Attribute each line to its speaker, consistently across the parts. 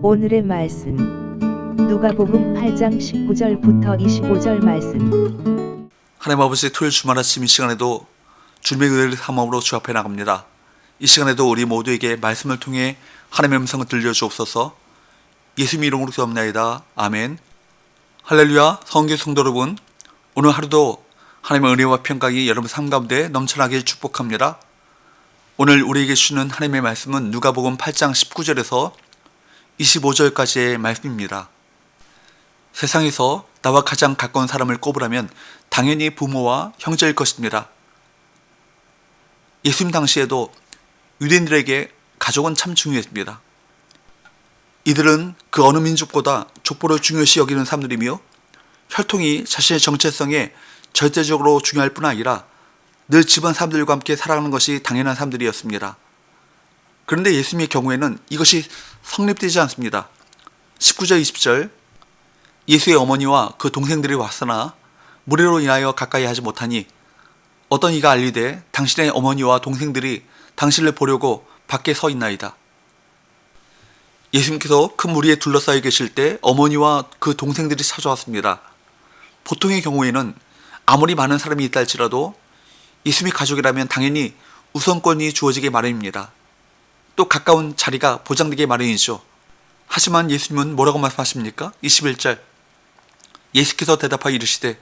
Speaker 1: 오늘의 말씀 누가복음 8장 19절부터 25절 말씀.
Speaker 2: 하나님 아버지, 토요일 주말 아침 이 시간에도 주님의 은혜를 삼음으로 주 앞에 나갑니다. 이 시간에도 우리 모두에게 말씀을 통해 하나님의 음성을 들려주옵소서. 예수님 이름으로 기도합나이다. 아멘. 할렐루야. 성교 성도 여러분, 오늘 하루도 하나님의 은혜와 평강이 여러분 삶 가운데 넘쳐나길 축복합니다. 오늘 우리에게 주시는 하나님의 말씀은 누가복음 8장 19절에서 25절까지의 말씀입니다. 세상에서 나와 가장 가까운 사람을 꼽으라면 당연히 부모와 형제일 것입니다. 예수님 당시에도 유대인들에게 가족은 참 중요했습니다. 이들은 그 어느 민족보다 족보를 중요시 여기는 사람들이며 혈통이 자신의 정체성에 절대적으로 중요할 뿐 아니라 늘 집안 사람들과 함께 살아가는 것이 당연한 사람들이었습니다. 그런데 예수님의 경우에는 이것이 성립되지 않습니다. 19절 20절 예수의 어머니와 그 동생들이 왔으나 무리로 인하여 가까이 하지 못하니 어떤 이가 알리되 당신의 어머니와 동생들이 당신을 보려고 밖에 서 있나이다. 예수님께서 큰 무리에 둘러싸여 계실 때 어머니와 그 동생들이 찾아왔습니다. 보통의 경우에는 아무리 많은 사람이 있다 할지라도 예수님의 가족이라면 당연히 우선권이 주어지기 마련입니다. 또 가까운 자리가 보장되기 마련이죠. 하지만 예수님은 뭐라고 말씀하십니까? 21절 예수께서 대답하여 이르시되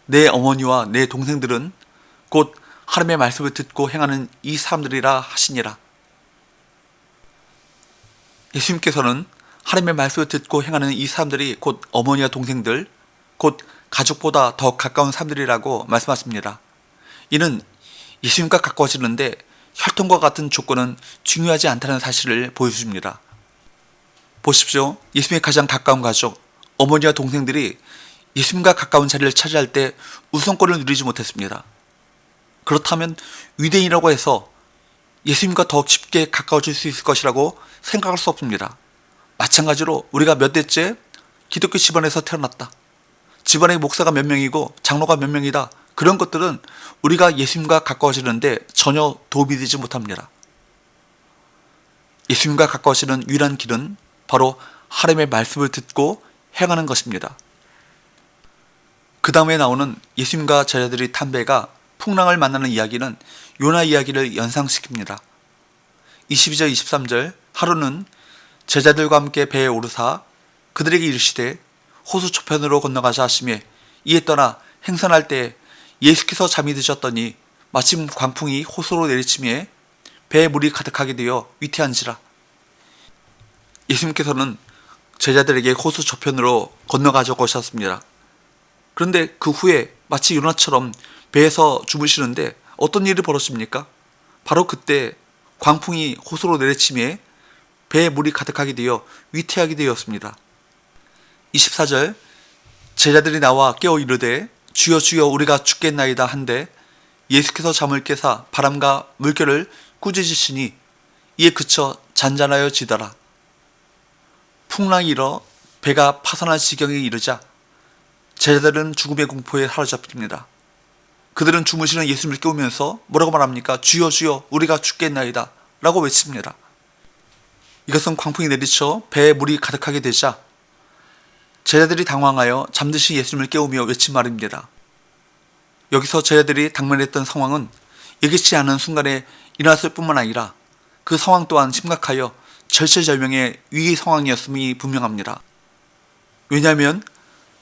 Speaker 2: 내 어머니와 내 동생들은 곧 하나님의 말씀을 듣고 행하는 이 사람들이라 하시니라. 예수님께서는 하나님의 말씀을 듣고 행하는 이 사람들이 곧 어머니와 동생들, 곧 가족보다 더 가까운 사람들이라고 말씀하십니다. 이는 예수님과 가까워지는데 혈통과 같은 조건은 중요하지 않다는 사실을 보여줍니다. 보십시오. 예수님의 가장 가까운 가족, 어머니와 동생들이 예수님과 가까운 자리를 차지할 때 우선권을 누리지 못했습니다. 그렇다면 유대인이라고 해서 예수님과 더 쉽게 가까워질 수 있을 것이라고 생각할 수 없습니다. 마찬가지로 우리가 몇 대째 기독교 집안에서 태어났다, 집안의 목사가 몇 명이고 장로가 몇 명이다, 그런 것들은 우리가 예수님과 가까워지는데 전혀 도움이 되지 못합니다. 예수님과 가까워지는 유일한 길은 바로 하나님의 말씀을 듣고 행하는 것입니다. 그 다음에 나오는 예수님과 제자들이 탄 배가 풍랑을 만나는 이야기는 요나 이야기를 연상시킵니다. 22절 23절 하루는 제자들과 함께 배에 오르사 그들에게 이르시되 호수 저편으로 건너가자 하시며 이에 떠나 행선할 때 예수께서 잠이 드셨더니 마침 광풍이 호수로 내리치며 배에 물이 가득하게 되어 위태한지라. 예수님께서는 제자들에게 호수 저편으로 건너가자고 하셨습니다. 그런데 그 후에 마치 요나처럼 배에서 주무시는데 어떤 일이 벌어집니까? 바로 그때 광풍이 호수로 내리치며 배에 물이 가득하게 되어 위태하게 되었습니다. 24절 제자들이 나와 깨어 이르되 주여 주여 우리가 죽겠나이다 한데 예수께서 잠을 깨사 바람과 물결을 꾸짖으시니 이에 그쳐 잔잔하여 지더라. 풍랑이 일어 배가 파산할 지경에 이르자 제자들은 죽음의 공포에 사로잡힙니다. 그들은 주무시는 예수님을 깨우면서 뭐라고 말합니까? 주여 주여 우리가 죽겠나이다 라고 외칩니다. 이것은 광풍이 내리쳐 배에 물이 가득하게 되자 제자들이 당황하여 잠드신 예수님을 깨우며 외친 말입니다. 여기서 제자들이 당면했던 상황은 예기치 않은 순간에 일어났을 뿐만 아니라 그 상황 또한 심각하여 절체절명의 위기 상황이었음이 분명합니다. 왜냐하면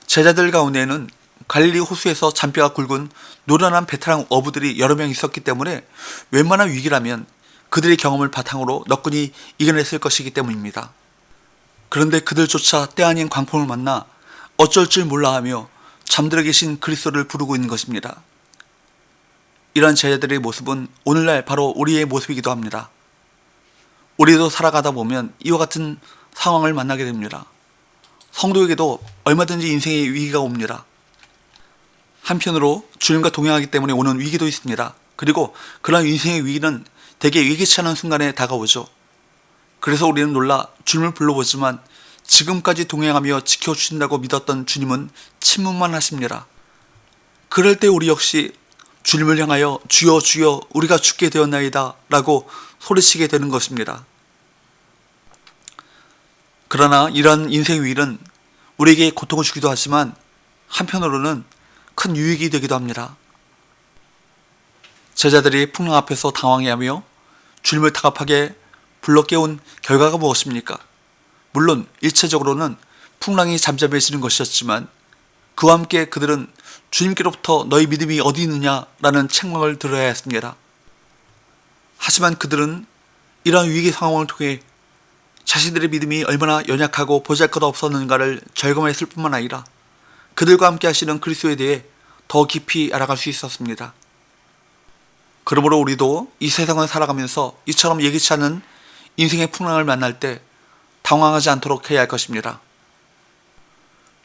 Speaker 2: 제자들 가운데에는 갈릴리 호수에서 잔뼈가 굵은 노련한 베테랑 어부들이 여러 명 있었기 때문에 웬만한 위기라면 그들의 경험을 바탕으로 너끈히 이겨냈을 것이기 때문입니다. 그런데 그들조차 때 아닌 광풍을 만나 어쩔 줄 몰라 하며 잠들어 계신 그리스도를 부르고 있는 것입니다. 이러한 제자들의 모습은 오늘날 바로 우리의 모습이기도 합니다. 우리도 살아가다 보면 이와 같은 상황을 만나게 됩니다. 성도에게도 얼마든지 인생의 위기가 옵니다. 한편으로 주님과 동행하기 때문에 오는 위기도 있습니다. 그리고 그런 인생의 위기는 대개 예기치 않은 순간에 다가오죠. 그래서 우리는 놀라 주님을 불러보지만 지금까지 동행하며 지켜주신다고 믿었던 주님은 침묵만 하십니다. 그럴 때 우리 역시 주님을 향하여 주여 주여 우리가 죽게 되었나이다 라고 소리치게 되는 것입니다. 그러나 이런 인생 위기는 우리에게 고통을 주기도 하지만 한편으로는 큰 유익이 되기도 합니다. 제자들이 풍랑 앞에서 당황해하며 주님을 다급하게 불러 깨운 결과가 무엇입니까? 물론 일체적으로는 풍랑이 잠잠해지는 것이었지만 그와 함께 그들은 주님께로부터 너희 믿음이 어디 있느냐라는 책망을 들어야 했습니다. 하지만 그들은 이러한 위기 상황을 통해 자신들의 믿음이 얼마나 연약하고 보잘것없었는가를 절감했을 뿐만 아니라 그들과 함께 하시는 그리스도에 대해 더 깊이 알아갈 수 있었습니다. 그러므로 우리도 이 세상을 살아가면서 이처럼 예기치 않은 인생의 풍랑을 만날 때 당황하지 않도록 해야 할 것입니다.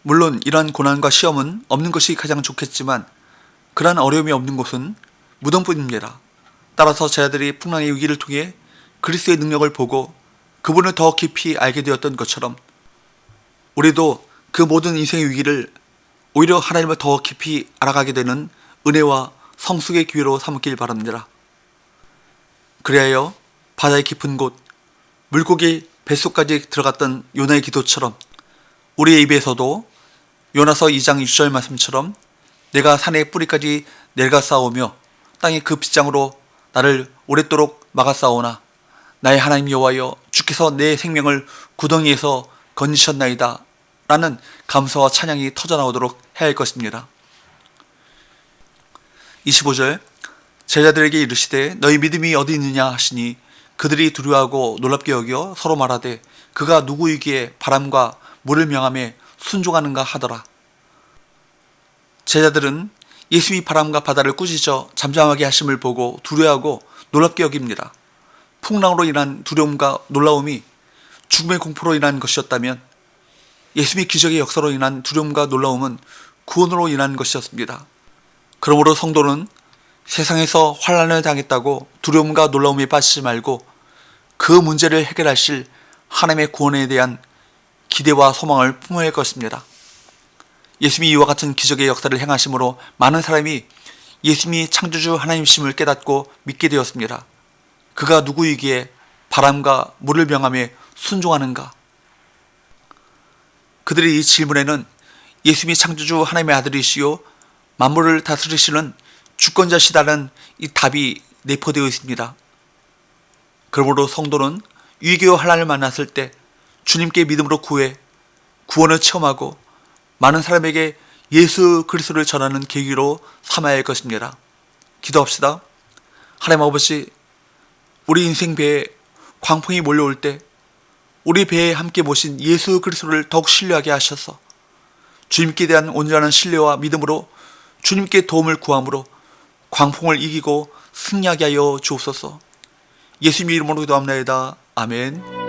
Speaker 2: 물론 이러한 고난과 시험은 없는 것이 가장 좋겠지만 그러한 어려움이 없는 곳은 무덤뿐입니다. 따라서 제자들이 풍랑의 위기를 통해 그리스도의 능력을 보고 그분을 더 깊이 알게 되었던 것처럼 우리도 그 모든 인생의 위기를 오히려 하나님을 더 깊이 알아가게 되는 은혜와 성숙의 기회로 삼길 바랍니다. 그리하여 바다의 깊은 곳, 물고기 뱃속까지 들어갔던 요나의 기도처럼 우리의 입에서도 요나서 2장 6절 말씀처럼 내가 산의 뿌리까지 내려가 싸우며 땅의 그 빗장으로 나를 오랫도록 막아 싸우나 나의 하나님 여호와여 주께서 내 생명을 구덩이에서 건지셨나이다 라는 감사와 찬양이 터져나오도록 해야 할 것입니다. 25절 제자들에게 이르시되 너희 믿음이 어디 있느냐 하시니 그들이 두려워하고 놀랍게 여겨 서로 말하되 그가 누구이기에 바람과 물을 명함에 순종하는가 하더라. 제자들은 예수님이 바람과 바다를 꾸짖어 잠잠하게 하심을 보고 두려워하고 놀랍게 여깁니다. 풍랑으로 인한 두려움과 놀라움이 죽음의 공포로 인한 것이었다면 예수님의 기적의 역사로 인한 두려움과 놀라움은 구원으로 인한 것이었습니다. 그러므로 성도는 세상에서 환난을 당했다고 두려움과 놀라움에 빠지지 말고 그 문제를 해결하실 하나님의 구원에 대한 기대와 소망을 품어야 할 것입니다. 예수님이 이와 같은 기적의 역사를 행하심으로 많은 사람이 예수님이 창조주 하나님이심을 깨닫고 믿게 되었습니다. 그가 누구이기에 바람과 물을 명함에 순종하는가? 그들의 이 질문에는 예수님이 창조주 하나님의 아들이시요 만물을 다스리시는 주권자시다는 이 답이 내포되어 있습니다. 그러므로 성도는 위기와 환난을 만났을 때 주님께 믿음으로 구해 구원을 체험하고 많은 사람에게 예수 그리스도를 전하는 계기로 삼아야 할 것입니다. 기도합시다. 하나님 아버지, 우리 인생 배에 광풍이 몰려올 때 우리 배에 함께 모신 예수 그리스도를 더욱 신뢰하게 하셔서 주님께 대한 온전한 신뢰와 믿음으로 주님께 도움을 구함으로 광풍을 이기고 승리하게 하여 주옵소서. 예수님의 이름으로 기도합나이다. 아멘.